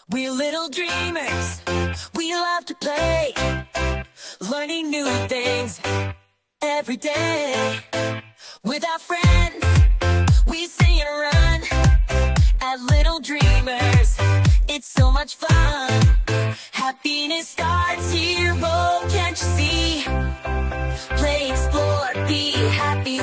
We're little dreamers, we love to play, learning new things every day. With our friends, we sing and run at Little Dreamers. It's so much fun. Happiness starts here, oh, can't you see? Play, explore, be happy.